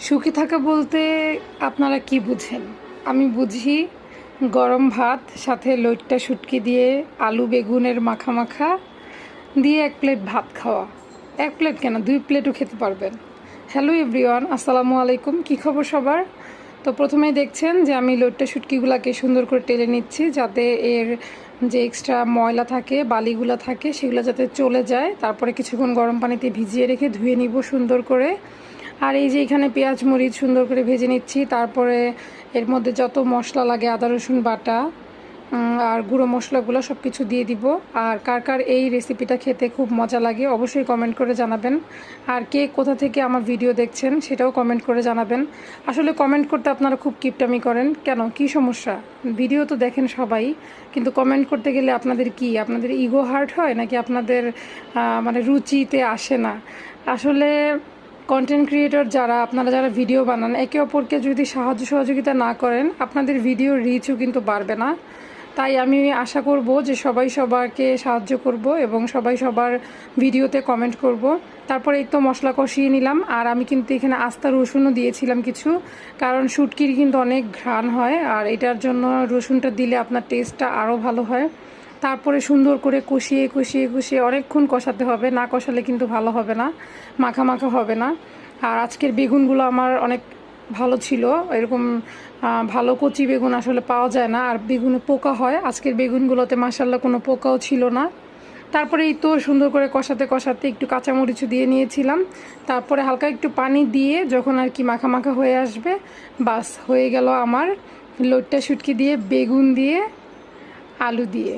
সুখী থাকা বলতে আপনারা কি বুঝেন? আমি বুঝি গরম ভাত সাথে লইট্টা শুটকি দিয়ে আলু বেগুনের মাখা মাখা দিয়ে 1 প্লেট ভাত খাওয়া। 1 প্লেট কেন, 2 প্লেটও খেতে পারবেন। হ্যালো এভরিওয়ান, আসসালামু আলাইকুম। কী খবর সবার? তো প্রথমেই দেখছেন যে আমি লইট্টা শুটকিগুলোকে সুন্দর করে টেলে নিচ্ছি, যাতে এর যে এক্সট্রা ময়লা থাকে, বালিগুলো থাকে, সেগুলো যাতে চলে যায়। তারপরে কিছুক্ষণ গরম পানিতে ভিজিয়ে রেখে ধুয়ে নিব সুন্দর করে। আর এই যে এখানে পেঁয়াজ মরিচ সুন্দর করে ভেজে নিচ্ছি। তারপরে এর মধ্যে যত মশলা লাগে, আদা রসুন বাটা আর গুঁড়ো মশলাগুলো সব কিছু দিয়ে দিব। আর কার কার এই রেসিপিটা খেতে খুব মজা লাগে অবশ্যই কমেন্ট করে জানাবেন। আর কে কোথা থেকে আমার ভিডিও দেখছেন সেটাও কমেন্ট করে জানাবেন। আসলে কমেন্ট করতে আপনারা খুব কিপটামি করেন কেন? কি সমস্যা? ভিডিও তো দেখেন সবাই, কিন্তু কমেন্ট করতে গেলে আপনাদের ইগো হার্ট হয় নাকি আপনাদের মানে রুচিতে আসে না? আসলে কন্টেন্ট ক্রিয়েটর আপনারা যারা ভিডিও বানান, একে অপরকে যদি সাহায্য সহযোগিতা না করেন, আপনাদের ভিডিওর রিচও কিন্তু বাড়বে না। তাই আমি আশা করব যে সবাই সবাইকে সাহায্য করব এবং সবাই সবার ভিডিওতে কমেন্ট করব। তারপরে এই তো মশলা কষিয়ে নিলাম। আর আমি কিন্তু এখানে আস্তা রসুনও দিয়েছিলাম কিছু, কারণ শুটকির কিন্তু অনেক ঘ্রাণ হয়, আর এটার জন্য রসুনটা দিলে আপনার টেস্টটা আরও ভালো হয়। তারপরে সুন্দর করে কষিয়ে কষিয়ে কষিয়ে অনেকক্ষণ কষাতে হবে, না কষালে কিন্তু ভালো হবে না, মাখা মাখা হবে না। আর আজকের বেগুনগুলো আমার অনেক ভালো ছিল, এরকম ভালো কচি বেগুন আসলে পাওয়া যায় না, আর বেগুনে পোকা হয়। আজকের বেগুনগুলোতে মাশাআল্লাহ কোনো পোকাও ছিল না। তারপরে এই তো সুন্দর করে কষাতে কষাতে একটু কাঁচামরিচও দিয়ে নিয়েছিলাম। তারপরে হালকা একটু পানি দিয়ে যখন আর কি মাখা মাখা হয়ে আসবে, বাস হয়ে গেল আমার লইট্টা শুটকি দিয়ে, বেগুন দিয়ে, আলু দিয়ে।